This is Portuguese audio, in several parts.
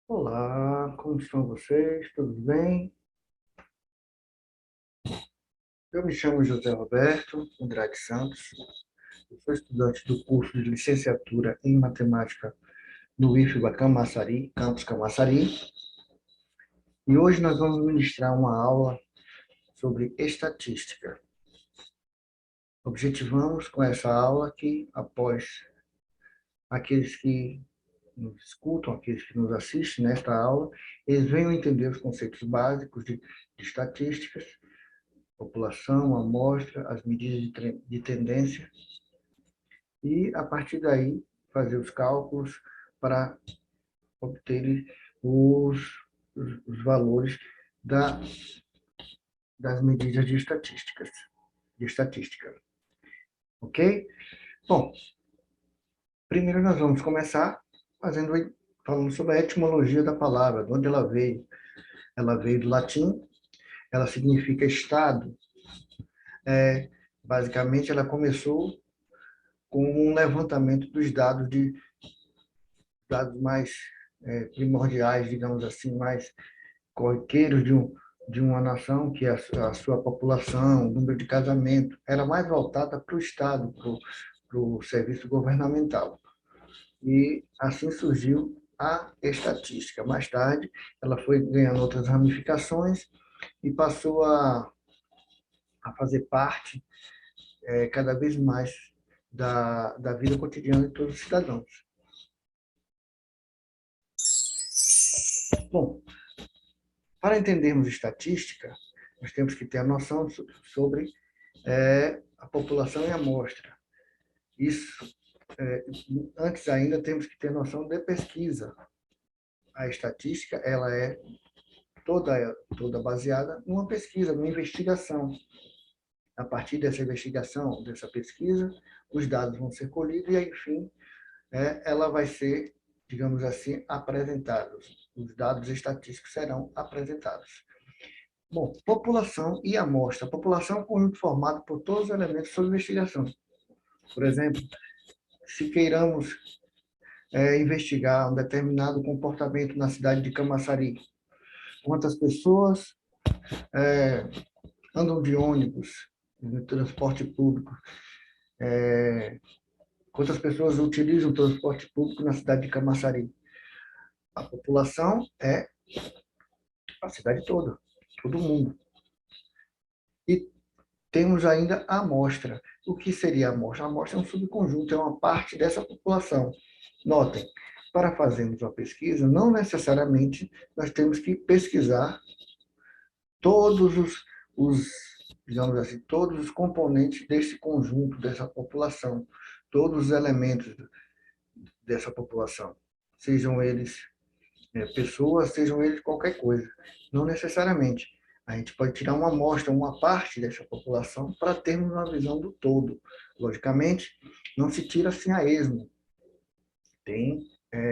Olá, como estão vocês? Tudo bem? Eu me chamo José Roberto Andrade Santos, eu sou estudante do curso de licenciatura em matemática do IFBA Camaçari, campus Camaçari, e hoje nós vamos ministrar uma aula sobre estatística. Objetivamos com essa aula que, após aqueles que nos escutam, aqueles que nos assistem nesta aula, eles venham entender os conceitos básicos de estatísticas, população, amostra, as medidas de tendência e, a partir daí, fazer os cálculos para obter os, os valores da, das medidas de estatística. Ok? Bom, primeiro nós vamos começar falando sobre a etimologia da palavra, de onde ela veio. Ela veio do latim, ela significa estado. Basicamente, ela começou com um levantamento dos dados mais primordiais, digamos assim, mais corriqueiros de uma nação, que é a sua população, o número de casamento, era mais voltada para o Estado, para o serviço governamental. E assim surgiu a estatística. Mais tarde, ela foi ganhando outras ramificações e passou a fazer parte cada vez mais da vida cotidiana de todos os cidadãos. Bom, para entendermos estatística, nós temos que ter a noção sobre a população e a amostra. Isso, antes ainda, temos que ter noção de pesquisa. A estatística, ela é toda baseada numa pesquisa, numa investigação. A partir dessa investigação, dessa pesquisa, os dados vão ser colhidos e, enfim, ela vai ser, digamos assim, apresentados. Os dados estatísticos serão apresentados. Bom, população e amostra. A população é um conjunto formado por todos os elementos sob investigação. Por exemplo, se queiramos investigar um determinado comportamento na cidade de Camaçari, quantas pessoas andam de ônibus, no transporte público, quantas pessoas utilizam o transporte público na cidade de Camaçari. A população é a cidade toda, todo mundo. E temos ainda a amostra. O que seria a amostra? A amostra é um subconjunto, é uma parte dessa população. Notem, para fazermos uma pesquisa, não necessariamente nós temos que pesquisar todos digamos assim, todos os componentes desse conjunto, dessa população, todos os elementos dessa população, sejam eles pessoas, sejam eles qualquer coisa. Não necessariamente. A gente pode tirar uma amostra, uma parte dessa população, para termos uma visão do todo. Logicamente, não se tira assim a esmo. Tem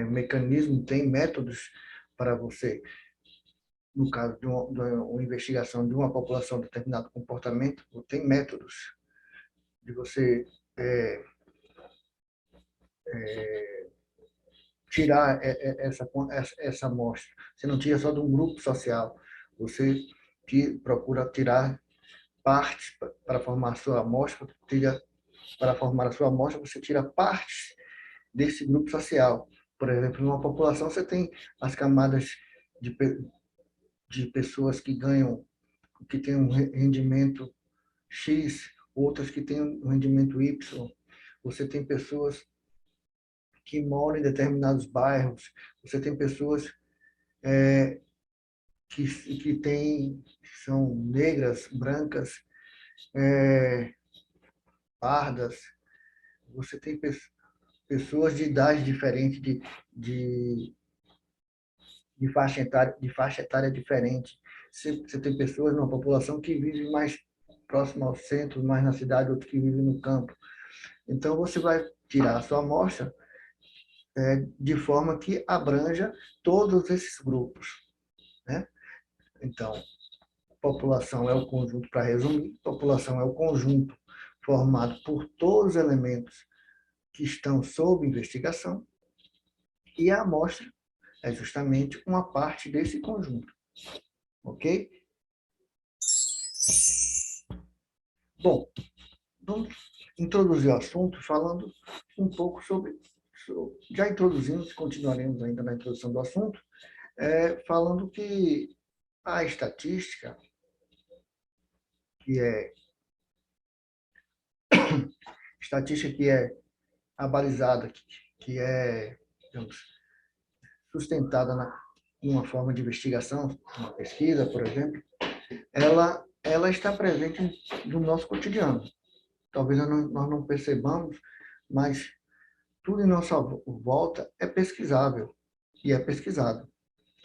mecanismo, tem métodos para você, no caso de uma investigação de uma população de determinado comportamento, tem métodos de você tirar essa amostra. Você não tira só de um grupo social, você procura tirar partes para formar a sua amostra, para formar a sua amostra, você tira partes desse grupo social. Por exemplo, numa população você tem as camadas de, de pessoas que têm um rendimento X, outras que têm um rendimento Y. Você tem pessoas que moram em determinados bairros, você tem pessoas que são negras, brancas, pardas, você tem pessoas de idade diferente, de, de faixa etária diferente. Você tem pessoas numa população que vive mais próximo ao centro, mais na cidade, outro que vive no campo. Então, você vai tirar a sua amostra de forma que abranja todos esses grupos, né? Então, população é o conjunto, para resumir, população é o conjunto formado por todos os elementos que estão sob investigação, e a amostra é justamente uma parte desse conjunto, ok? Bom, vamos introduzir o assunto falando um pouco já introduzimos, continuaremos ainda na introdução do assunto, falando que a estatística, que é abalizada, que é, digamos, sustentada em uma forma de investigação, uma pesquisa, por exemplo, ela está presente no nosso cotidiano. Talvez nós não percebamos, mas tudo em nossa volta é pesquisável e é pesquisado,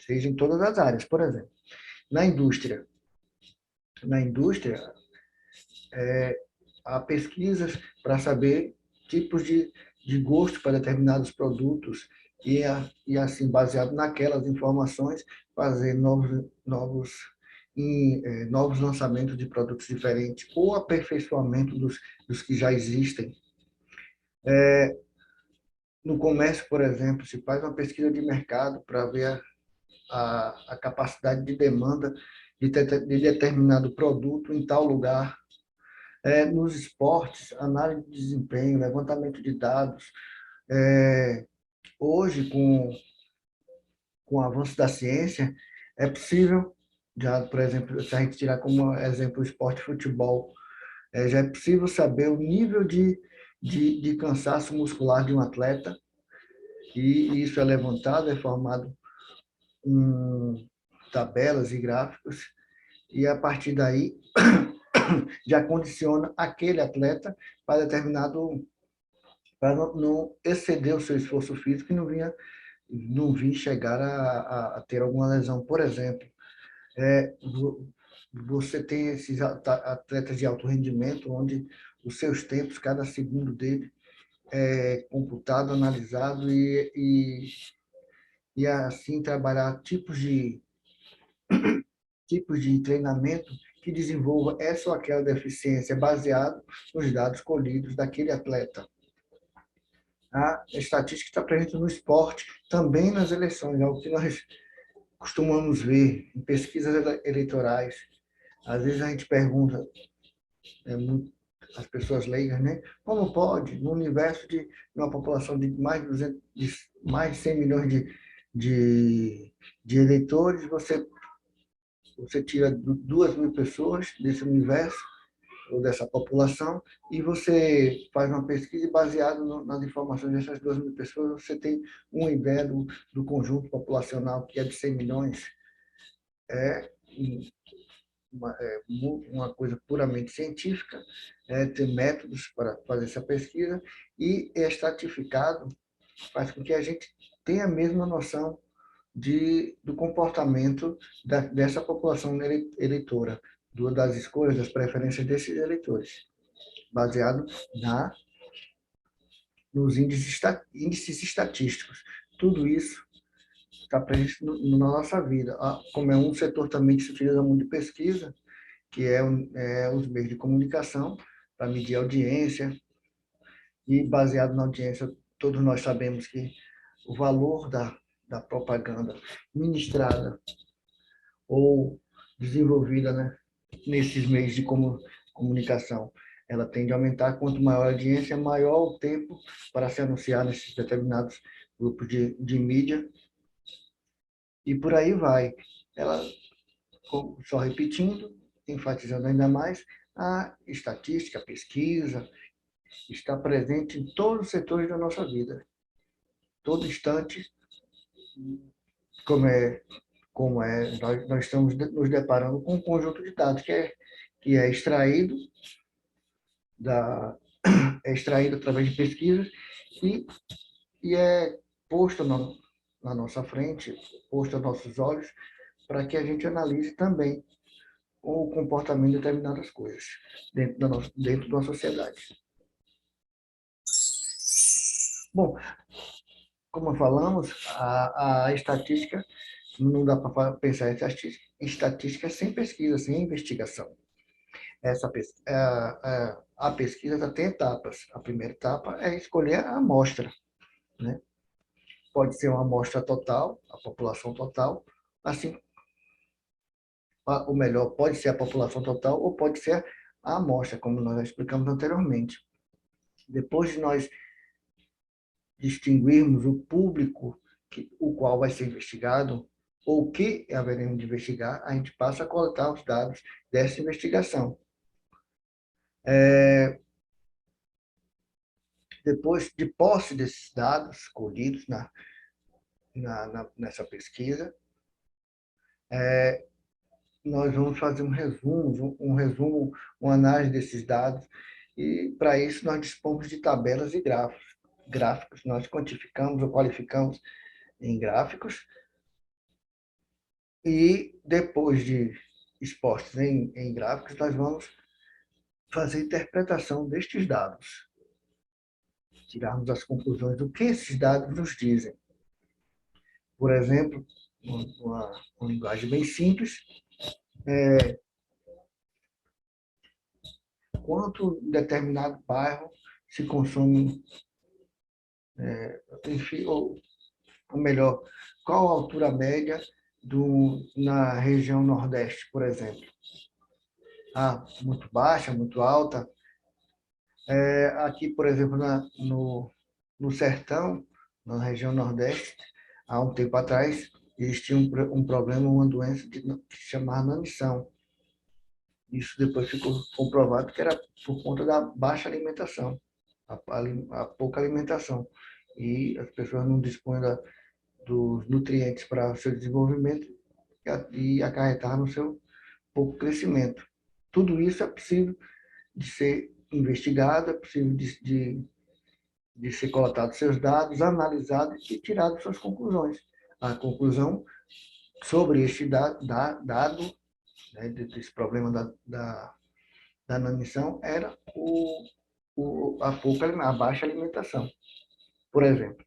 seja em todas as áreas. Por exemplo, na indústria, há pesquisas para saber tipos de gosto para determinados produtos e assim, baseado naquelas informações, fazer novos lançamentos de produtos diferentes ou aperfeiçoamento dos que já existem. No comércio, por exemplo, se faz uma pesquisa de mercado para ver a capacidade de demanda de determinado produto em tal lugar. Nos esportes, análise de desempenho, levantamento de dados. Hoje, com o avanço da ciência, é possível, já, por exemplo, se a gente tirar como exemplo o esporte de futebol, já é possível saber o nível de cansaço muscular de um atleta, e isso é levantado, é formado em tabelas e gráficos, e a partir daí já condiciona aquele atleta para determinado, para não exceder o seu esforço físico e não vir chegar a ter alguma lesão. Por exemplo, você tem esses atletas de alto rendimento, onde os seus tempos, cada segundo dele, é computado, analisado e assim trabalhar tipos de treinamento que desenvolva essa ou aquela deficiência baseado nos dados colhidos daquele atleta. A estatística está presente no esporte, também nas eleições, algo que nós costumamos ver em pesquisas eleitorais. Às vezes a gente pergunta, as pessoas leigas, né? Como pode, no universo de uma população de mais de 100 milhões de eleitores, você tira 2.000 pessoas desse universo ou dessa população e você faz uma pesquisa e baseado nas informações dessas 2.000 pessoas, você tem uma ideia do conjunto populacional que é de 100 milhões. É uma coisa puramente científica, ter métodos para fazer essa pesquisa e estratificado faz com que a gente tenha a mesma noção do comportamento dessa população eleitora, das escolhas, das preferências desses eleitores, baseado nos índices estatísticos. Tudo isso está presente na nossa vida. Como é um setor também que se utiliza muito de pesquisa, que é os meios de comunicação, para medir a audiência, e baseado na audiência, todos nós sabemos que o valor da propaganda ministrada ou desenvolvida, né, nesses meios de comunicação, ela tende a aumentar. Quanto maior a audiência, maior o tempo para se anunciar nesses determinados grupos de mídia, e por aí vai. Ela, só repetindo, enfatizando ainda mais, a estatística, a pesquisa, está presente em todos os setores da nossa vida. Todo instante, nós estamos nos deparando com um conjunto de dados que é extraído através de pesquisas e é posto na nossa frente, posto aos nossos olhos, para que a gente analise também o comportamento de determinadas coisas dentro de uma sociedade. Bom, como falamos, a estatística, não dá para pensar em estatística sem pesquisa, sem investigação. A pesquisa tem etapas. A primeira etapa é escolher a amostra, né? pode ser uma amostra total, a população total, assim, ou melhor, pode ser a população total ou pode ser a amostra, como nós já explicamos anteriormente. Depois de nós distinguirmos o público o qual vai ser investigado, ou o que haveremos de investigar, a gente passa a coletar os dados dessa investigação. Depois de posse desses dados colhidos nessa pesquisa, nós vamos fazer um resumo, uma análise desses dados, e para isso nós dispomos de tabelas e gráficos. Nós quantificamos ou qualificamos em gráficos, e depois de expostos em gráficos, nós vamos fazer interpretação destes dados, tirarmos as conclusões do que esses dados nos dizem. Por exemplo, uma linguagem bem simples, quanto em determinado bairro se consome, enfim, ou melhor, qual a altura média na região Nordeste, por exemplo. Muito baixa, muito alta. Aqui, por exemplo, no Sertão, na região Nordeste, há um tempo atrás, existia um problema, uma doença que se chamava inanição. Isso depois ficou comprovado que era por conta da baixa alimentação, a pouca alimentação. E as pessoas não dispunham dos nutrientes para o seu desenvolvimento e acarretar no seu pouco crescimento. Tudo isso é possível de ser investigado, é possível de ser coletados seus dados, analisados e tiradas suas conclusões. A conclusão sobre este dado, né, desse problema da inanição, era a baixa alimentação. Por exemplo,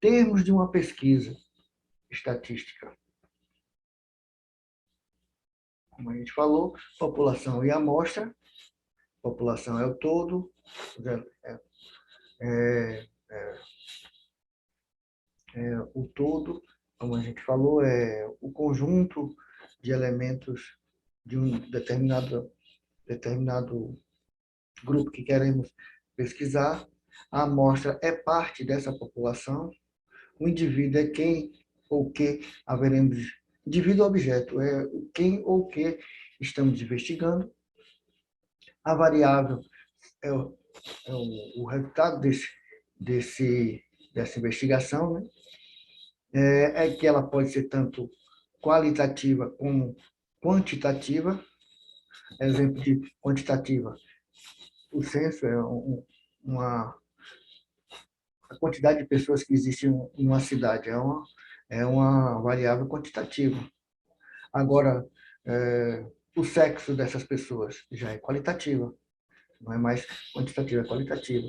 termos de uma pesquisa estatística. Como a gente falou, população e amostra. População é o todo, o todo, como a gente falou, é o conjunto de elementos de um determinado grupo que queremos pesquisar. A amostra é parte dessa população. O indivíduo é quem ou que haveremos. Indivíduo objeto é quem ou que estamos investigando. A variável é o resultado dessa investigação, né? É que ela pode ser tanto qualitativa como quantitativa. Exemplo de quantitativa: o censo é a quantidade de pessoas que existem em uma cidade, é uma variável quantitativa. Agora, o sexo dessas pessoas já é qualitativa, não é mais quantitativa, é qualitativa.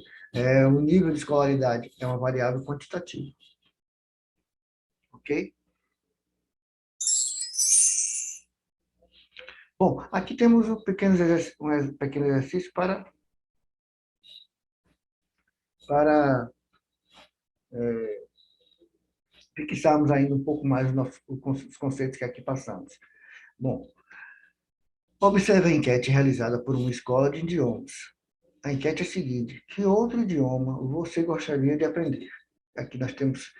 O nível de escolaridade é uma variável quantitativa. Ok? Bom, aqui temos um pequeno exercício para fixarmos ainda um pouco mais os conceitos que aqui passamos. Bom, observe a enquete realizada por uma escola de idiomas. A enquete é a seguinte: que outro idioma você gostaria de aprender? Aqui nós temos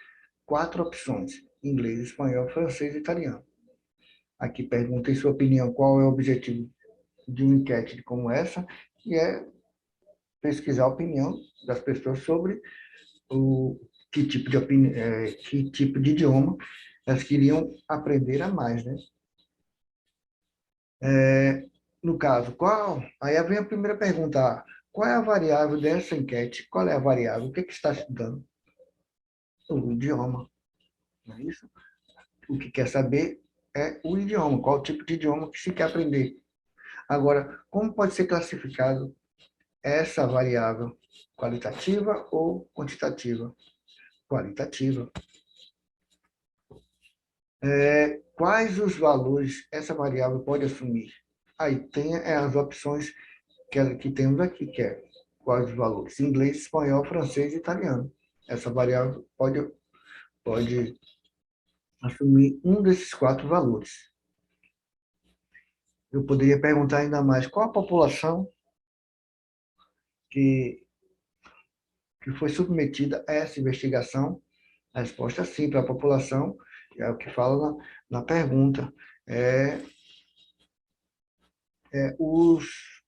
4 opções: inglês, espanhol, francês e italiano. Aqui pergunta, em sua opinião, qual é o objetivo de uma enquete como essa, e é pesquisar a opinião das pessoas sobre que tipo de idioma elas queriam aprender a mais, né? No caso, aí vem a primeira pergunta: qual é a variável dessa enquete? Qual é a variável? O que está estudando? O idioma, não é isso? O que quer saber é o idioma, qual tipo de idioma que se quer aprender. Agora, como pode ser classificado essa variável? Qualitativa ou quantitativa? Qualitativa. Quais os valores essa variável pode assumir? Aí tem as opções que temos aqui, que é quais os valores? Inglês, espanhol, francês e italiano. Essa variável pode assumir um desses 4 valores. Eu poderia perguntar ainda mais, qual a população que foi submetida a essa investigação? A resposta é sim, para a população, é o que fala na pergunta, os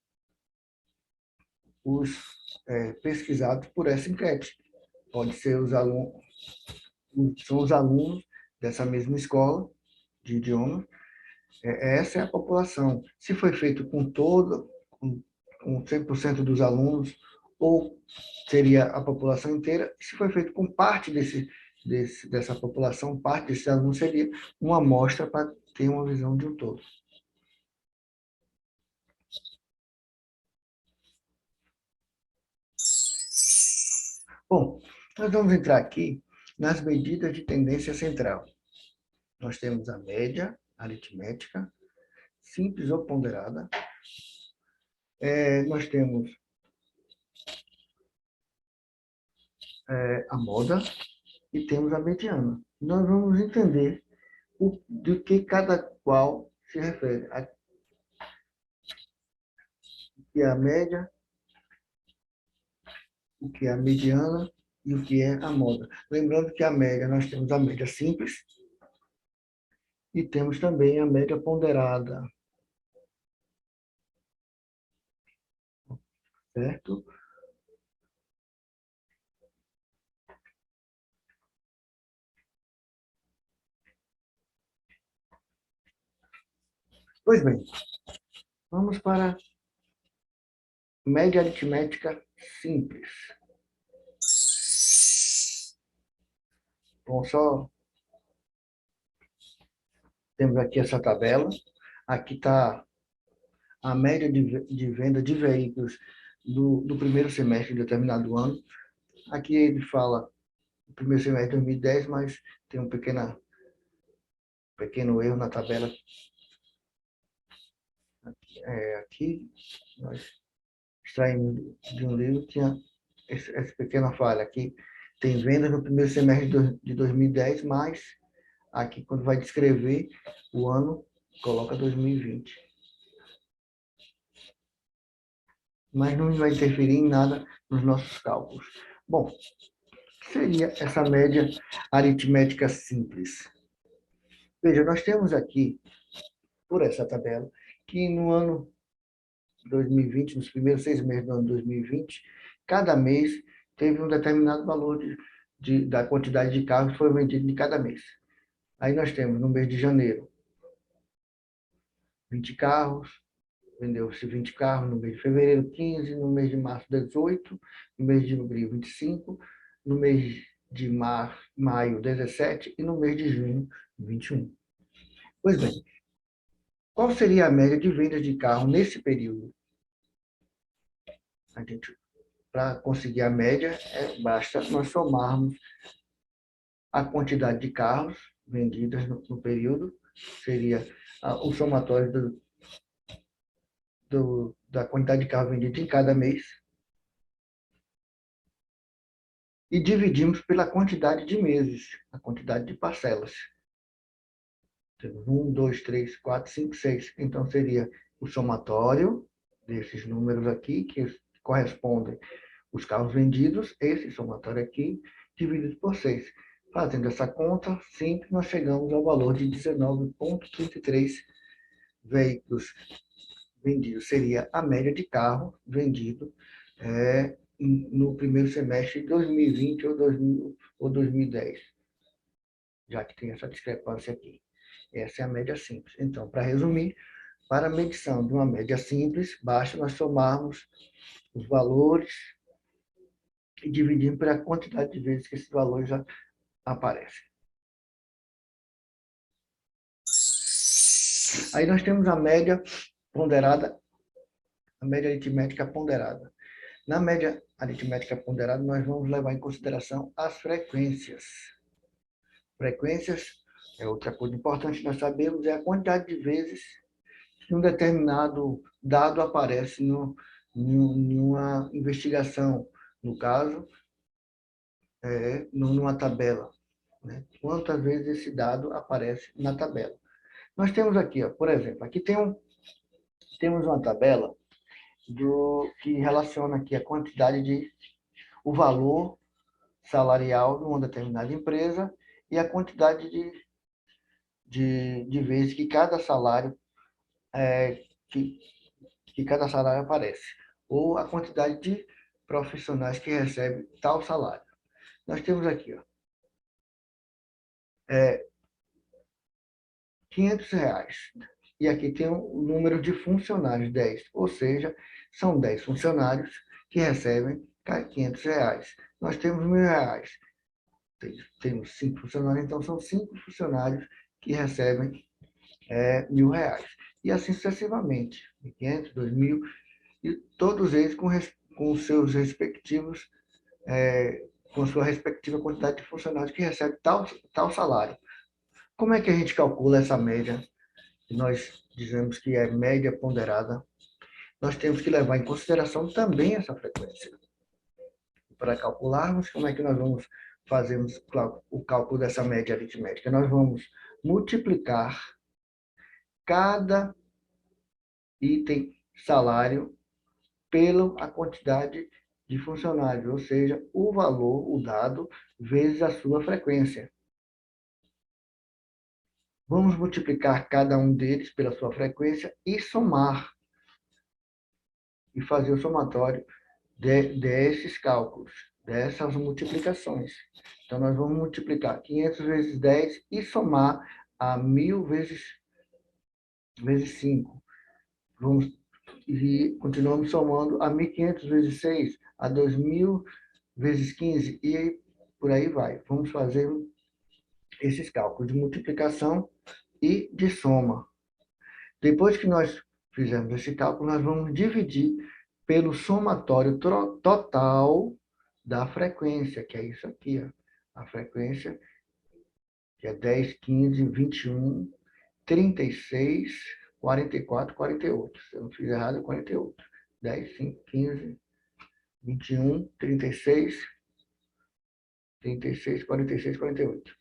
pesquisados por essa enquete. Pode ser são os alunos dessa mesma escola de idiomas. Essa é a população. Se foi feito com 100% dos alunos, ou seria a população inteira. Se foi feito com parte dessa população, parte desses alunos, seria uma amostra para ter uma visão de um todo. Bom, nós vamos entrar aqui nas medidas de tendência central. Nós temos a média aritmética, simples ou ponderada. Nós temos a moda e temos a mediana. Nós vamos entender do que cada qual se refere. O que é a média, o que é a mediana e o que é a moda. Lembrando que a média, nós temos a média simples e temos também a média ponderada. Certo? Pois bem, vamos para a média aritmética simples. Bom, temos aqui essa tabela. Aqui está a média de venda de veículos do primeiro semestre de determinado ano. Aqui ele fala o primeiro semestre de 2010, mas tem um pequeno erro na tabela. Aqui nós extraímos de um livro, tinha essa pequena falha. Aqui tem vendas no primeiro semestre de 2010, mas aqui, quando vai descrever o ano, coloca 2020. Mas não vai interferir em nada nos nossos cálculos. Bom, o que seria essa média aritmética simples? Veja, nós temos aqui, por essa tabela, que no ano 2020, nos primeiros 6 meses do ano 2020, cada mês teve um determinado valor da quantidade de carros que foi vendido em cada mês. Aí nós temos, no mês de janeiro, 20 carros, vendeu-se 20 carros, no mês de fevereiro, 15, no mês de março, 18, no mês de abril, 25, no mês de maio, 17 e no mês de junho, 21. Pois bem, qual seria a média de vendas de carro nesse período? Para conseguir a média, basta nós somarmos a quantidade de carros vendidos no período, seria o somatório da quantidade de carros vendidos em cada mês, e dividimos pela quantidade de meses, a quantidade de parcelas. Temos 1, 2, 3, 4, 5, 6. Então, seria o somatório desses números aqui, que correspondem os carros vendidos, esse somatório aqui, dividido por 6. Fazendo essa conta simples, nós chegamos ao valor de 19,33 veículos vendidos. Seria a média de carro vendido no primeiro semestre de 2020 ou 2010, já que tem essa discrepância aqui. Essa é a média simples. Então, para resumir, para a medição de uma média simples, basta nós somarmos os valores e dividirmos pela quantidade de vezes que esses valores já aparecem. Aí nós temos a média ponderada, a média aritmética ponderada. Na média aritmética ponderada, nós vamos levar em consideração as frequências. Frequências é outra coisa importante nós sabemos, é a quantidade de vezes que um determinado dado aparece nenhuma investigação, no caso, não numa tabela, né? Quantas vezes esse dado aparece na tabela. Nós temos aqui, ó, por exemplo, aqui temos uma tabela que relaciona aqui a quantidade o valor salarial de uma determinada empresa e a quantidade de vezes que cada salário que, que cada salário aparece, ou a quantidade de profissionais que recebem tal salário. Nós temos aqui, ó, R$ 500. E aqui tem o número de funcionários, 10. Ou seja, são 10 funcionários que recebem R$ 500. Nós temos R$ 1.000. Temos 5 funcionários, então são 5 funcionários que recebem R$ 1.000. E assim sucessivamente, 500, 2.000, e todos eles com seus respectivos, com sua respectiva quantidade de funcionários que recebem tal salário. Como é que a gente calcula essa média? Nós dizemos que é média ponderada. Nós temos que levar em consideração também essa frequência. Para calcularmos, como é que nós vamos fazer o cálculo dessa média aritmética? Nós vamos multiplicar cada item salário pela quantidade de funcionários, ou seja, o valor, o dado, vezes a sua frequência. Vamos multiplicar cada um deles pela sua frequência e somar, e fazer o somatório desses cálculos, dessas multiplicações. Então, nós vamos multiplicar 500 vezes 10 e somar a 1.000 vezes 5. E continuamos somando a 1.500 vezes 6, a 2.000 vezes 15, e por aí vai. Vamos fazer esses cálculos de multiplicação e de soma. Depois que nós fizermos esse cálculo, nós vamos dividir pelo somatório total da frequência, que é isso aqui, ó. A frequência, que é 10, 15, 21, 36, 44, 48. Se eu não fiz errado, é 48. 10, 5, 15, 21, 36, 36, 46, 48.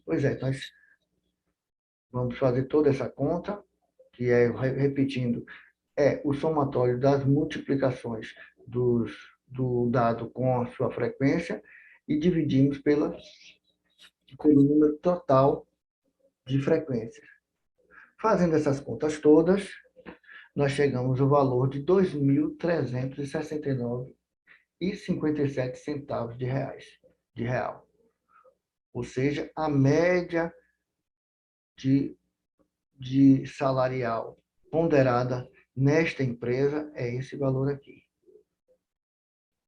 Pois é, nós vamos fazer toda essa conta, que é, repetindo, o somatório das multiplicações do dado com a sua frequência e dividimos pelo número total de frequências. Fazendo essas contas todas, nós chegamos ao valor de R$ 2.369,57 de real. Ou seja, a média de salarial ponderada nesta empresa é esse valor aqui.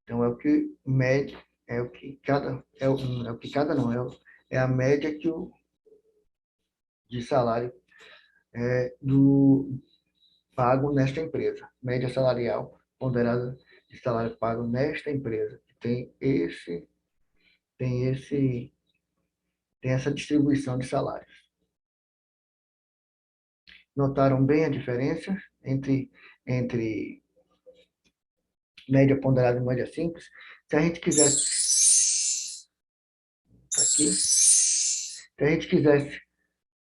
Então, é o que média, é o que cada, não, é a média de salário pago nesta empresa. Média salarial ponderada de salário pago nesta empresa. Tem essa distribuição de salários. Notaram bem a diferença entre média ponderada e média simples? Se a gente quisesse aqui, se a gente quisesse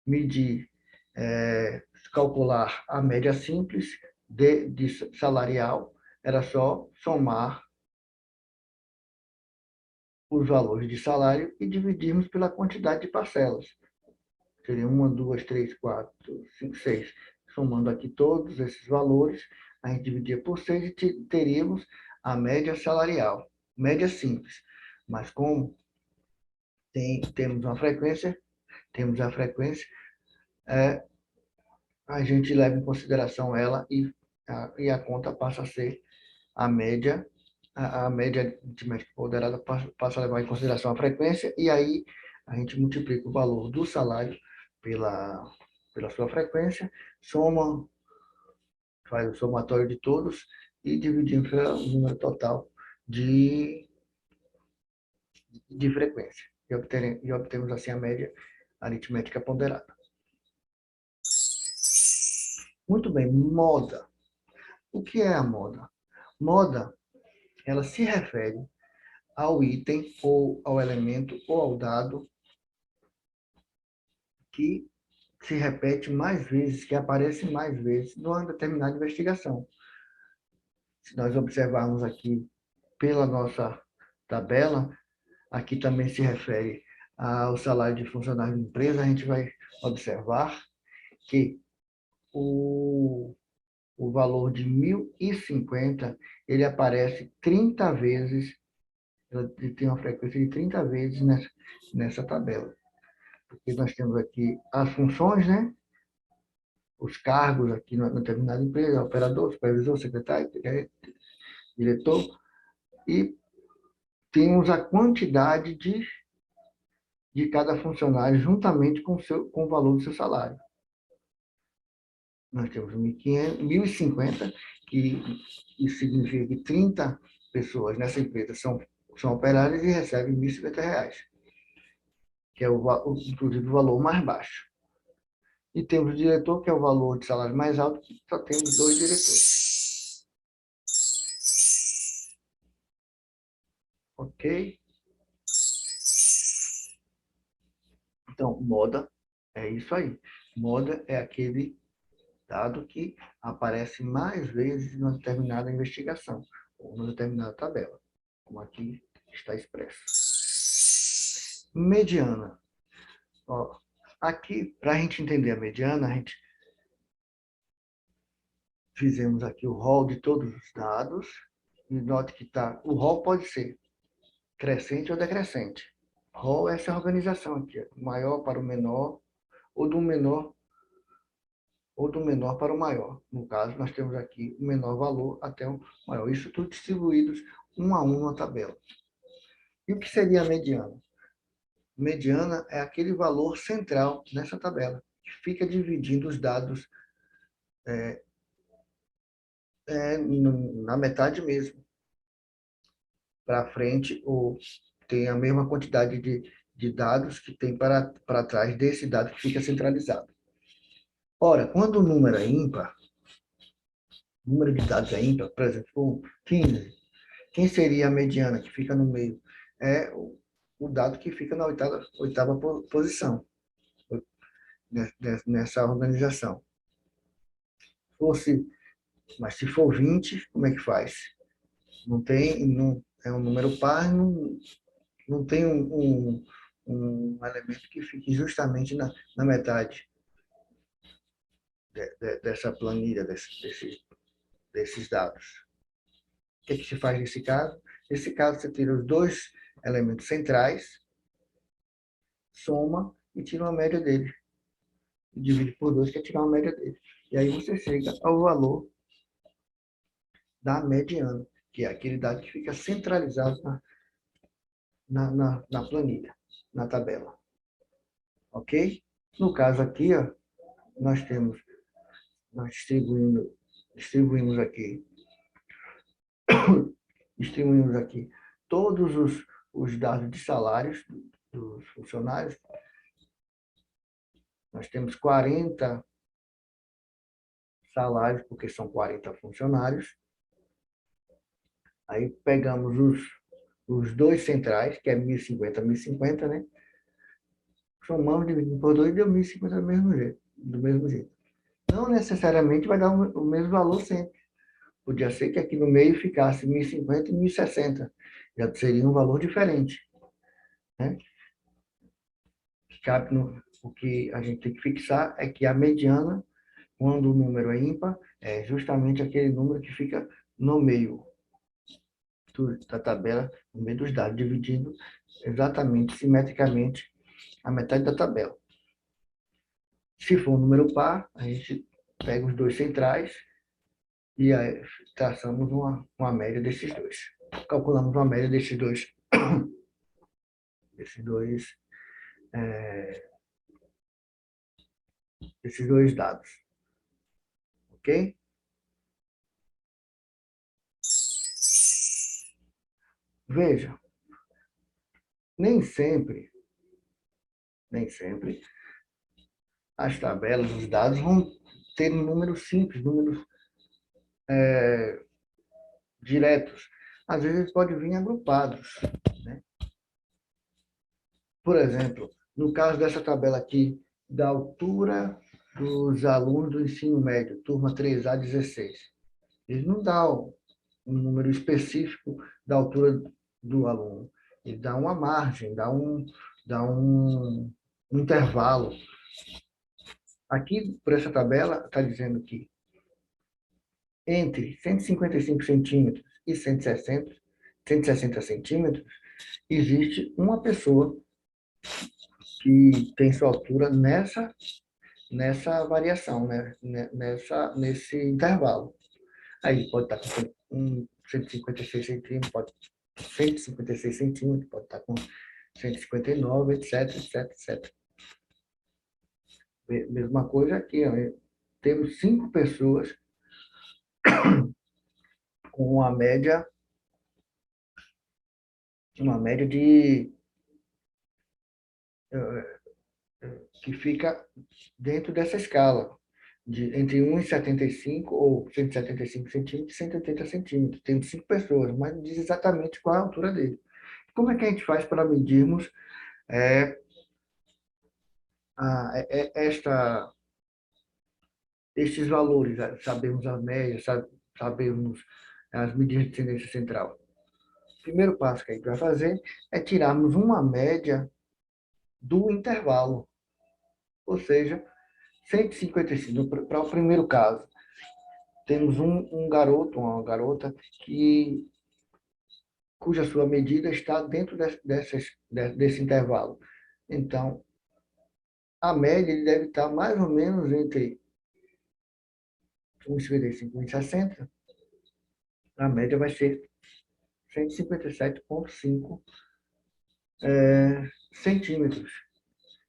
medir, calcular a média simples de salarial, era só somar os valores de salário e dividirmos pela quantidade de parcelas. Seria 1, 2, 3, 4, 5, 6. Somando aqui todos esses valores, a gente dividia por 6 e teríamos a média salarial, média simples. Mas como temos a frequência, a gente leva em consideração ela e a conta passa a ser a média. A média aritmética ponderada passa a levar em consideração a frequência, e aí a gente multiplica o valor do salário pela sua frequência, faz o somatório de todos e dividimos pelo número total de frequência. E obtemos assim a média aritmética ponderada. Muito bem, moda. O que é a moda? Moda, ela se refere ao item ou ao elemento ou ao dado que se repete mais vezes, que aparece mais vezes numa determinada investigação. Se nós observarmos aqui pela nossa tabela, aqui também se refere ao salário de funcionário de empresa, a gente vai observar que o valor de 1.050, ele aparece 30 vezes, ele tem uma frequência de 30 vezes nessa tabela. Porque nós temos aqui as funções, né? Os cargos aqui na determinada empresa, operador, supervisor, secretário, diretor, e temos a quantidade de cada funcionário juntamente com o valor do seu salário. Nós temos 1.500, 1.050, que isso significa que 30 pessoas nessa empresa são operárias e recebem R$ 1.050, que é inclusive o valor mais baixo. E temos o diretor, que é o valor de salário mais alto, que só temos 2 diretores. Ok? Então, moda é isso aí. Moda é aquele dado que aparece mais vezes numa determinada investigação ou numa determinada tabela, como aqui está expresso. Mediana. Ó, aqui, para a gente entender a mediana, a gente fizemos aqui o rol de todos os dados, e note que o rol pode ser crescente ou decrescente. Rol é essa organização aqui, maior para o menor, ou do menor para o maior. No caso, nós temos aqui o menor valor até o maior. Isso tudo distribuídos um a um na tabela. E o que seria a mediana? Mediana é aquele valor central nessa tabela, que fica dividindo os dados na metade mesmo, para frente, ou tem a mesma quantidade de dados que tem para trás desse dado que fica centralizado. Ora, quando o número é ímpar, o número de dados é ímpar, por exemplo, 15, quem seria a mediana que fica no meio? É o dado que fica na oitava posição nessa organização. Mas se for 20, como é que faz? Não é um número par, não tem um elemento que fique justamente na metade dessa planilha, desses dados. O que se faz nesse caso? Nesse caso, você tira os 2 elementos centrais, soma e tira uma média dele. E divide por 2, que é tirar uma média dele. E aí você chega ao valor da mediana, que é aquele dado que fica centralizado na planilha, na tabela. Ok? No caso aqui, ó, nós distribuímos aqui, distribuímos aqui todos os dados de salários dos funcionários. Nós temos 40 salários, porque são 40 funcionários. Aí pegamos os 2 centrais, que é 1.050, 1.050, né? Somamos, dividimos por 2 e deu 1.050 do mesmo jeito. Não necessariamente vai dar o mesmo valor sempre. Podia ser que aqui no meio ficasse 1.050 e 1.060. Já seria um valor diferente. Né? O que a gente tem que fixar é que a mediana, quando o número é ímpar, é justamente aquele número que fica no meio da tabela, no meio dos dados, dividindo exatamente, simetricamente, a metade da tabela. Se for um número par, a gente pega os 2 centrais e aí traçamos uma média desses 2. Calculamos uma média desses dois dados. Ok? Veja, nem sempre as tabelas, os dados vão ter números simples, números diretos. Às vezes eles podem vir agrupados, né? Por exemplo, no caso dessa tabela aqui, da altura dos alunos do ensino médio, turma 3A 16. Eles não dão um número específico da altura do aluno. Ele dá uma margem, dá um intervalo. Aqui, por essa tabela, está dizendo que entre 155 centímetros e 160 centímetros, existe uma pessoa que tem sua altura nessa variação, né? Nesse intervalo. Aí pode estar com 156 centímetros, pode 156 centímetros, pode estar com 159, etc, etc, etc. Mesma coisa aqui, ó. Temos 5 pessoas com uma média eh, que fica dentro dessa escala, entre 1,75 ou 175 centímetros e 180 centímetros. Temos 5 pessoas, mas não diz exatamente qual é a altura dele. Como é que a gente faz para medirmos é, estes valores? Sabemos a média, sabemos as medidas de tendência central. O primeiro passo que a gente vai fazer é tirarmos uma média do intervalo, ou seja, 155. Para o primeiro caso, temos um garoto, uma garota, cuja sua medida está dentro desse intervalo. Então, a média ele deve estar mais ou menos entre 1,55 e 1,60. A média vai ser 157,5 centímetros.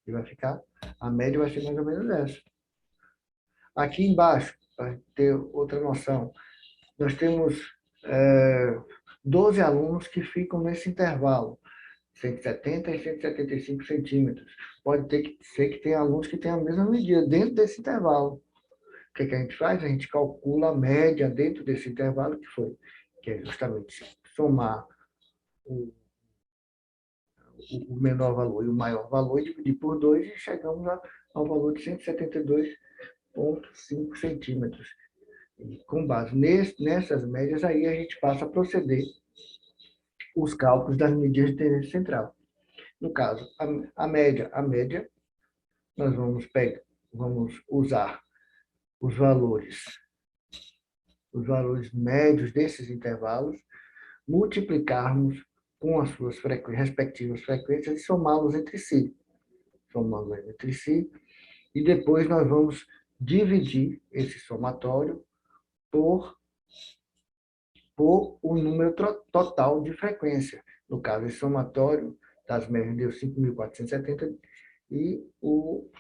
E vai ficar, a média vai ser mais ou menos essa. Aqui embaixo, para ter outra noção, nós temos 12 alunos que ficam nesse intervalo, 170 e 175 centímetros. Pode ser que tenha alunos que tenham a mesma medida dentro desse intervalo. O que a gente faz? A gente calcula a média dentro desse intervalo que é justamente somar o, o menor valor e o maior valor, dividir por 2 e chegamos ao valor de 172,5 centímetros. E com base nessas médias, aí a gente passa a proceder os cálculos das medidas de tendência central. No caso, a média, nós vamos usar os valores médios desses intervalos, multiplicarmos com as suas respectivas frequências e somá-los entre si. Somando entre si, e depois nós vamos dividir esse somatório por o número total de frequência. No caso, esse somatório das médias deu 5.470 e o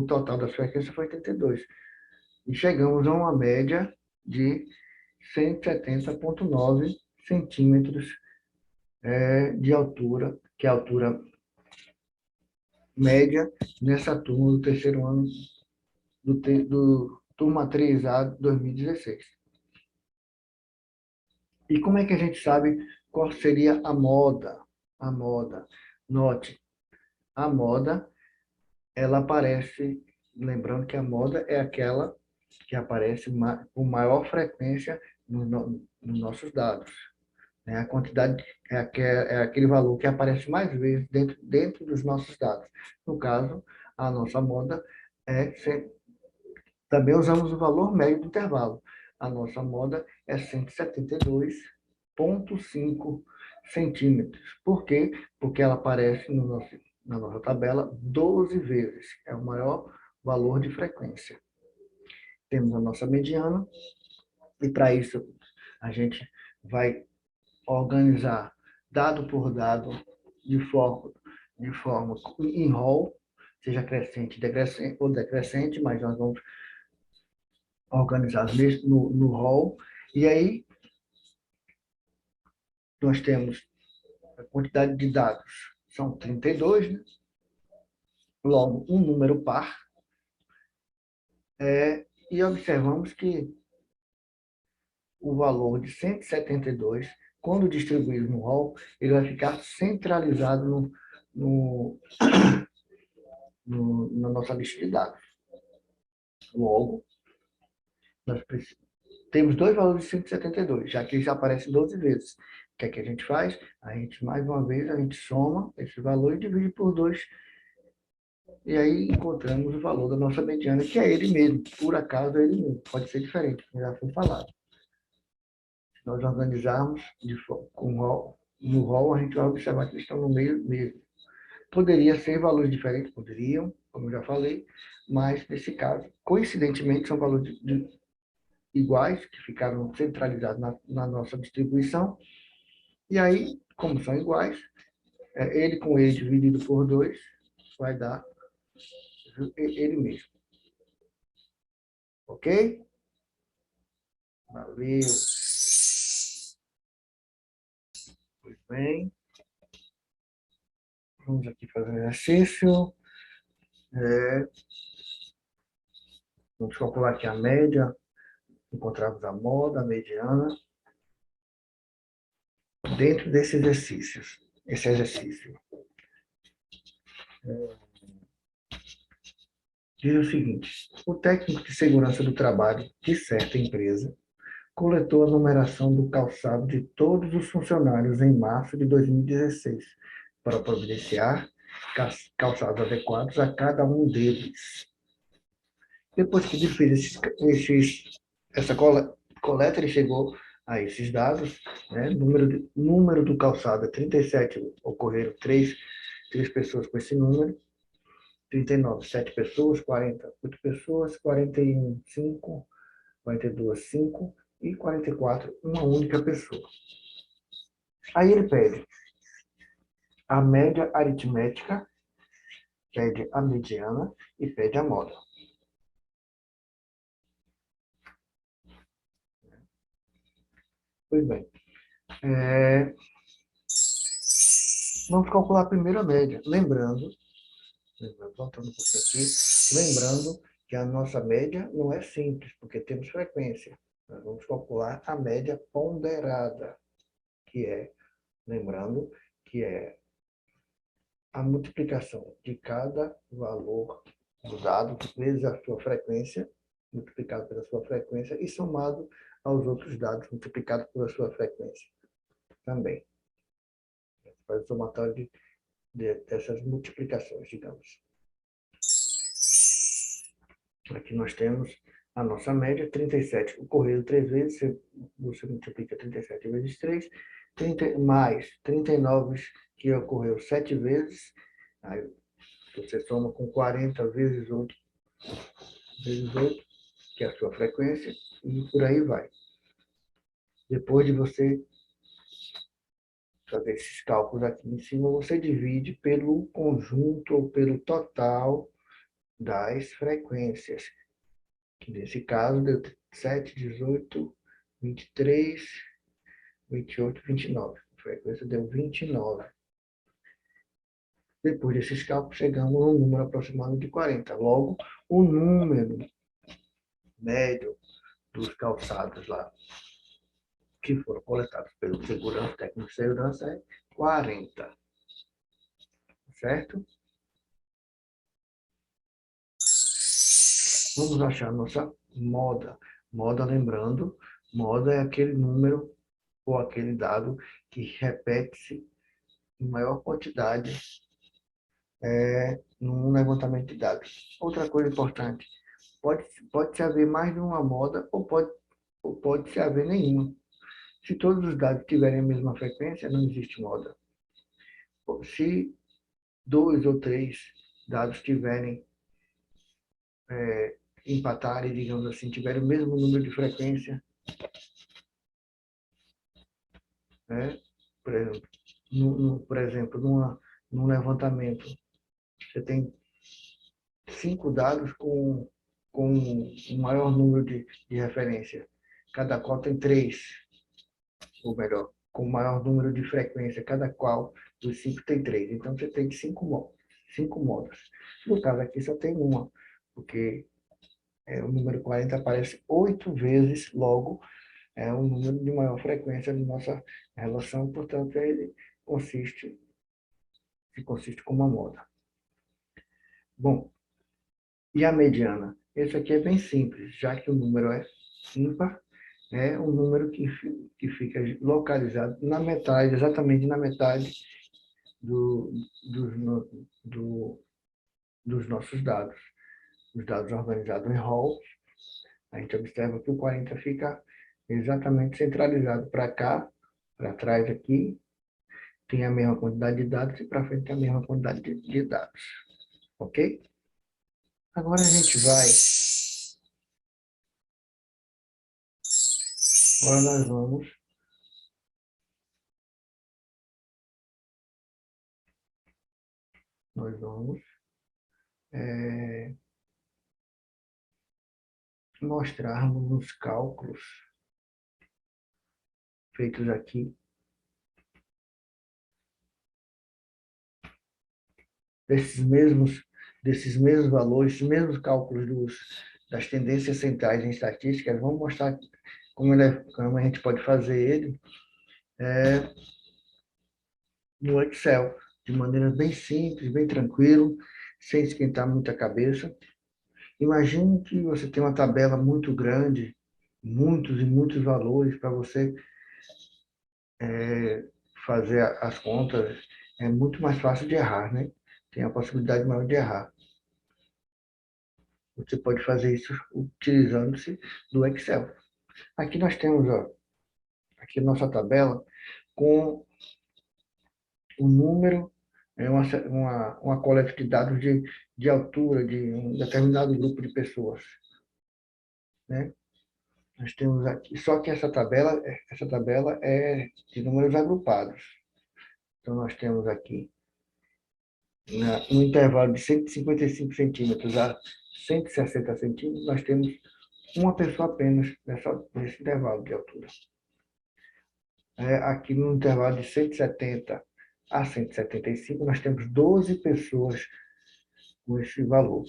total das frequências foi 82. E chegamos a uma média de 170,9 centímetros de altura, que é a altura média nessa turma do terceiro ano do turma 3A 2016. E como é que a gente sabe qual seria a moda? A moda. Note, a moda, ela aparece, lembrando que a moda é aquela que aparece com maior frequência nos nossos dados. Né? A quantidade é aquele valor que aparece mais vezes dentro dos nossos dados. No caso, a nossa moda também usamos o valor médio do intervalo. A nossa moda é 172,5 centímetros. Por quê? Porque ela aparece na nossa tabela 12 vezes. É o maior valor de frequência. Temos a nossa mediana, e para isso a gente vai organizar dado por dado de forma em rol, seja crescente, decrescente ou decrescente, mas nós vamos organizados no rol. E aí nós temos a quantidade de dados, são 32, né? Logo, um número par, E observamos que o valor de 172, quando distribuído no rol, ele vai ficar centralizado no, na nossa lista de dados. Logo, nós temos dois valores de 172, já que eles aparecem 12 vezes. O que é que a gente faz? A gente, mais uma vez, a gente soma esse valor e divide por 2. E aí encontramos o valor da nossa mediana, que é ele mesmo. Por acaso é ele mesmo. Pode ser diferente, como já foi falado. Se nós organizarmos no rol, a gente vai observar que eles estão no meio mesmo. Poderia ser valores diferentes, poderiam, como eu já falei, mas nesse caso, coincidentemente, são valores iguais, que ficaram centralizados na nossa distribuição. E aí, como são iguais, ele com ele dividido por 2 vai dar ele mesmo. Ok? Valeu. Pois bem. Vamos aqui fazer um exercício. Vamos calcular aqui a média. Encontramos a moda, a mediana. Dentro desse exercício. Diz o seguinte: o técnico de segurança do trabalho de certa empresa coletou a numeração do calçado de todos os funcionários em março de 2016, para providenciar calçados adequados a cada um deles. Depois que ele fez essa coleta, ele chegou a esses dados, né? Número do calçado é 37, ocorreram três pessoas com esse número, 39, 7 pessoas, 40, 8 pessoas, 41, 5, 42, 5 e 44, uma única pessoa. Aí ele pede a média aritmética, pede a mediana e pede a moda. Pois bem, vamos calcular primeiro a média. Lembrando, voltando um pouquinho aqui, lembrando que a nossa média não é simples, porque temos frequência. Nós vamos calcular a média ponderada, que é, lembrando, que é a multiplicação de cada valor do dado vezes a sua frequência, multiplicado pela sua frequência, e somado aos outros dados multiplicados pela sua frequência também. Faz o somatório dessas multiplicações, digamos. Aqui nós temos a nossa média, 37 ocorreu 3 vezes, você multiplica 37 vezes 3, 30, mais 39 que ocorreu 7 vezes, aí você soma com 40 vezes 8, que é a sua frequência, e por aí vai. Depois de você fazer esses cálculos aqui em cima, você divide pelo conjunto ou pelo total das frequências. Que nesse caso deu 7, 18, 23, 28, 29. A frequência deu 29. Depois desses cálculos, chegamos a um número aproximado de 40. Logo, o número médio dos calçados lá que foram coletados pelo técnico de segurança é 40. Certo? Vamos achar a nossa moda. Moda, lembrando, moda é aquele número ou aquele dado que repete-se em maior quantidade num levantamento de dados. Outra coisa importante, pode haver mais de uma moda ou pode haver nenhuma. Se todos os dados tiverem a mesma frequência, não existe moda. Se 2 ou 3 dados tiverem empatarem, digamos assim, tiverem o mesmo número de frequência, né? Por exemplo, num levantamento, você tem 5 dados com o maior número de referência. Cada qual tem 3, ou melhor, com o maior número de frequência. Cada qual dos 5 tem 3. Então, você tem 5 modas. No caso aqui, só tem uma, porque O número 40 aparece 8 vezes, logo é um número de maior frequência na nossa relação, portanto, ele consiste como uma moda. Bom, e a mediana? Esse aqui é bem simples, já que o número é ímpar, é um número que fica localizado na metade, exatamente na metade do, dos, no- dos nossos dados. Os dados organizados em hall, a gente observa que o 40 fica exatamente centralizado para cá, para trás aqui, tem a mesma quantidade de dados e para frente tem a mesma quantidade de dados. Ok? Agora a gente vai. Agora nós vamos mostrarmos os cálculos feitos aqui desses mesmos valores, esses mesmos cálculos das tendências centrais em estatística. Vamos mostrar como a gente pode fazer ele no Excel, de maneira bem simples, bem tranquilo, sem esquentar muita cabeça. Imagine que você tem uma tabela muito grande, muitos e muitos valores para você fazer as contas. É muito mais fácil de errar, né? Tem a possibilidade maior de errar. Você pode fazer isso utilizando-se do Excel. Aqui nós temos, ó, aqui nossa tabela com o número, uma coleta de dados de altura de um determinado grupo de pessoas, né? Nós temos aqui, só que essa tabela é de números agrupados. Então, nós temos aqui, no intervalo de 155 centímetros a 160 centímetros, nós temos uma pessoa apenas nesse intervalo de altura. Aqui no intervalo de 170 a 175, nós temos 12 pessoas com esse valor.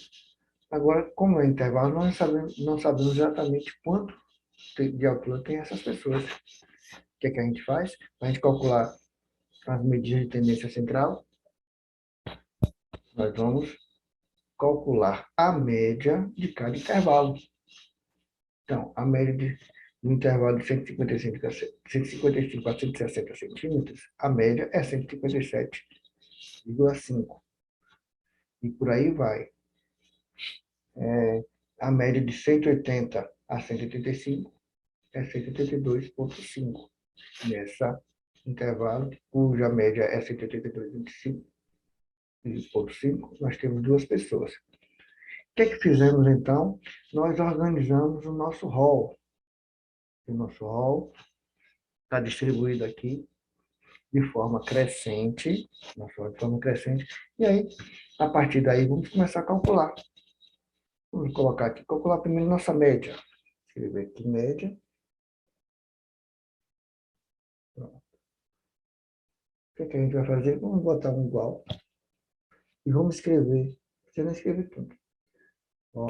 Agora, como é intervalo, nós não sabemos exatamente quanto de altura tem essas pessoas. O que é que a gente faz? Para a gente calcular as medidas de tendência central, nós vamos calcular a média de cada intervalo. Então, a média do intervalo de 155 a 160 centímetros, a média é 157,5. E por aí vai. A média de 180 a 185 é 182,5. Nessa intervalo, cuja média é 182,5, nós temos duas pessoas. O que é que fizemos, então? Nós organizamos o nosso hall. O nosso hall está distribuído aqui de forma crescente, e aí, a partir daí, vamos começar a calcular. Vamos colocar aqui, calcular primeiro nossa média. Escrever aqui média. Pronto. O que é que a gente vai fazer? Vamos botar um igual e vamos escrever. Você não escreve tudo. Ó,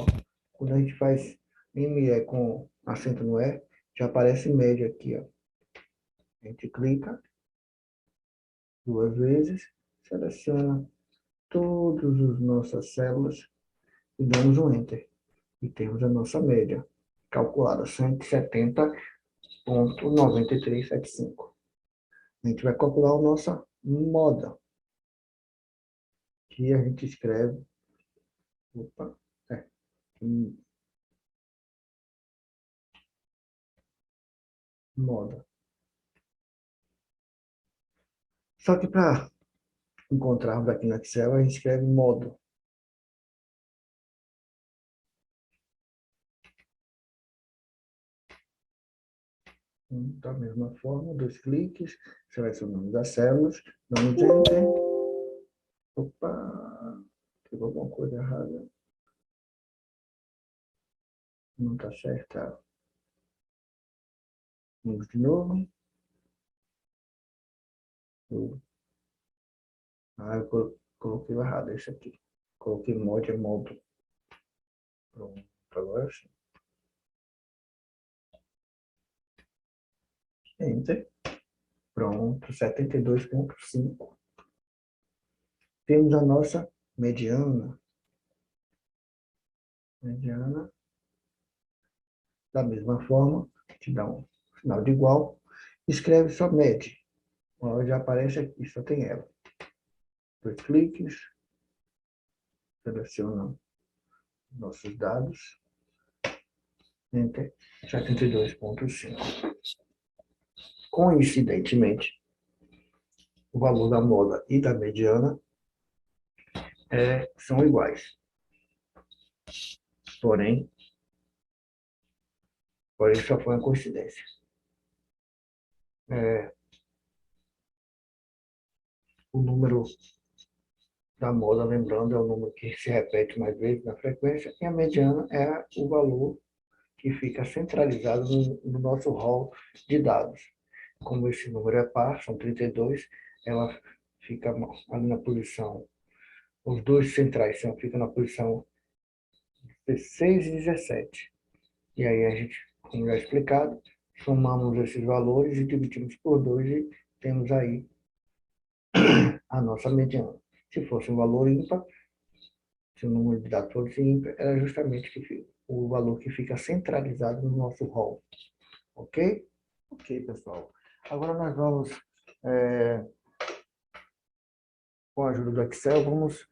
quando a gente faz ME com acento no E, já aparece média aqui, ó. A gente clica duas vezes, seleciona todas as nossas células e damos um Enter. E temos a nossa média, calculada 170,9375. A gente vai calcular a nossa moda, que a gente escreve, opa, é, moda. Só que para encontrarmos aqui no Excel, a gente escreve modo. Da mesma forma, dois cliques, selecionamos as células, damos Enter. Opa, ficou alguma coisa errada. Não está certa. Vamos de novo. Eu coloquei errado esse aqui. Coloquei mod, é modo. Pronto. Pronto, agora sim. Enter. Pronto, 72,5. Temos a nossa mediana. Mediana. Da mesma forma, te dá um sinal de igual. Escreve só med. Ela já aparece aqui, só tem ela. 2 cliques. Seleciona nossos dados. Enter. 72,5. Coincidentemente, o valor da moda e da mediana são iguais. Porém, só foi uma coincidência. O número da moda, lembrando, é o número que se repete mais vezes na frequência, e a mediana é o valor que fica centralizado no nosso hall de dados. Como esse número é par, são 32, ela fica ali na posição, os dois centrais ficam na posição 16 e 17. E aí a gente, como já explicado, somamos esses valores e dividimos por 2 e temos aí a nossa mediana. Se fosse um valor ímpar, se o número de dados fosse ímpar, era justamente o valor que fica centralizado no nosso hall. Ok? Ok, pessoal. Agora nós vamos, com a ajuda do Excel, vamos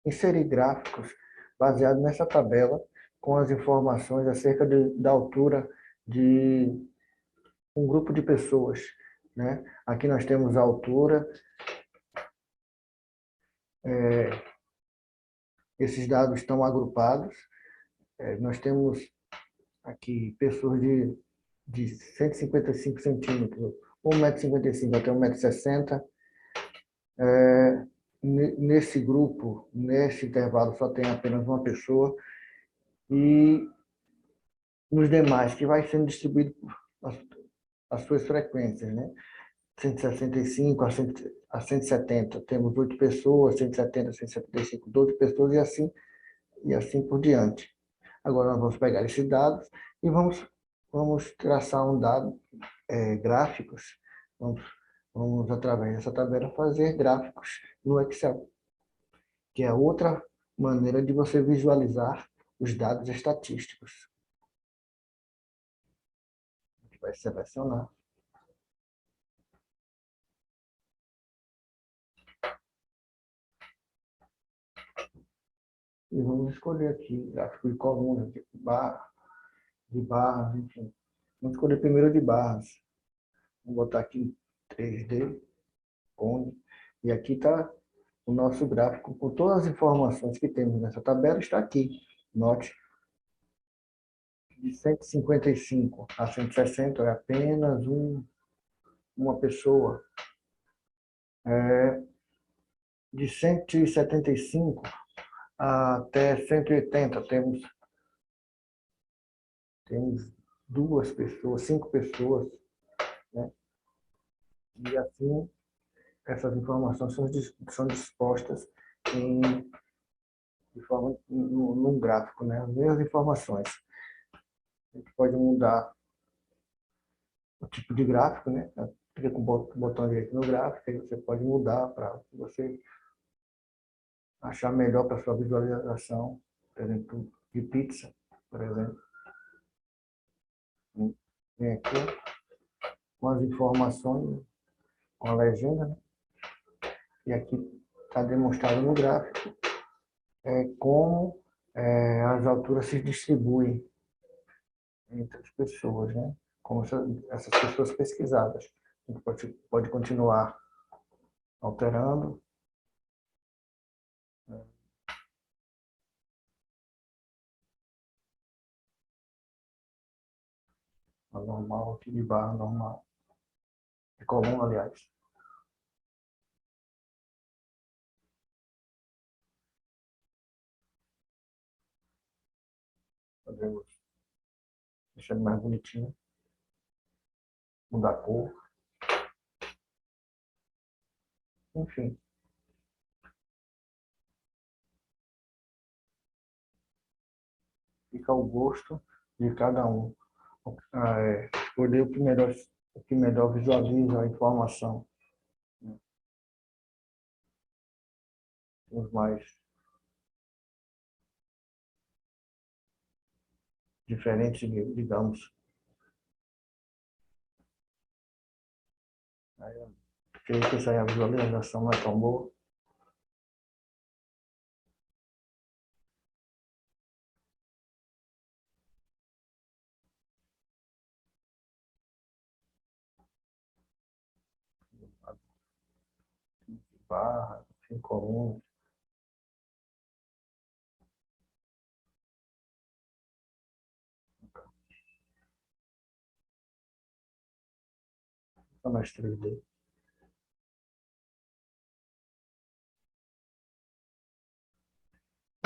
inserir gráficos baseados nessa tabela com as informações acerca da altura de um grupo de pessoas, né? Aqui nós temos a altura, esses dados estão agrupados, nós temos aqui pessoas de 155 centímetros, 1,55 m até 1,60 m. Nesse grupo, nesse intervalo, só tem apenas uma pessoa. E nos demais, que vai sendo distribuído as suas frequências, né? 165 a 170, temos 8 pessoas, 170, 175, 12 pessoas e assim por diante. Agora nós vamos pegar esses dados e vamos traçar um dado, gráficos, vamos, através dessa tabela, fazer gráficos no Excel, que é outra maneira de você visualizar os dados estatísticos. A gente vai selecionar. E vamos escolher aqui gráfico de colunas, de barras, enfim. Vamos escolher primeiro de barras. Vou botar aqui 3D, cone. E aqui está o nosso gráfico com todas as informações que temos nessa tabela, está aqui. Note, de 155 a 160 é apenas uma pessoa. De 175 até 180 temos 2 pessoas, 5 pessoas, né? E assim essas informações são dispostas de forma num gráfico, né? As mesmas informações. A gente pode mudar o tipo de gráfico, né? Clica com o botão direito no gráfico, aí você pode mudar para você achar melhor para sua visualização, por exemplo, de pizza, por exemplo. Vem aqui com as informações, com a legenda, né? E aqui está demonstrado no gráfico como as alturas se distribuem entre as pessoas, né? Como essas pessoas pesquisadas. A gente pode continuar alterando. A normal, aqui de barra normal. De coluna, aliás. Podemos deixar ele mais bonitinho. Mudar a cor. Enfim. fica ao gosto de cada um. Escolher o que melhor visualiza a informação. Os mais diferentes, digamos. Creio que essa visualização não é tão boa. Barra, sem coluna. Só mais 3D.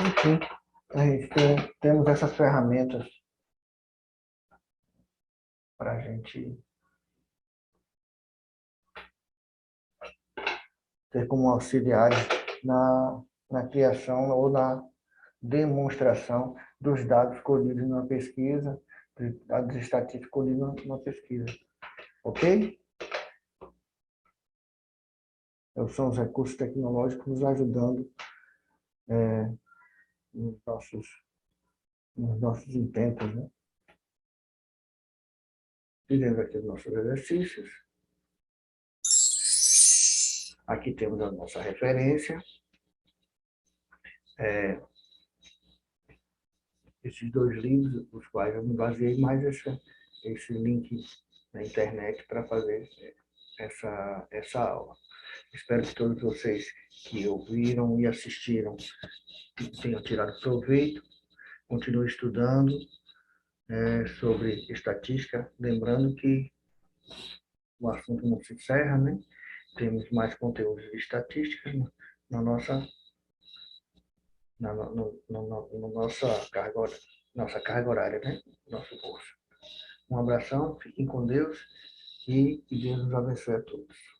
Enfim, temos essas ferramentas para a gente ter como auxiliares na criação ou na demonstração dos dados colhidos na pesquisa, dos dados estatísticos colhidos na pesquisa. Ok? São os recursos tecnológicos nos ajudando nos nossos intentos, né? Fizemos aqui os nossos exercícios. Aqui temos a nossa referência. Esses 2 livros, os quais eu me baseei, mais esse link na internet para fazer essa aula. Espero que todos vocês que ouviram e assistiram tenham tirado proveito. Continue estudando sobre estatística, lembrando que o assunto não se encerra, né? Temos mais conteúdos de estatística na nossa nossa carga horária, né? Nosso curso. Um abração, fiquem com Deus e que Deus nos abençoe a todos.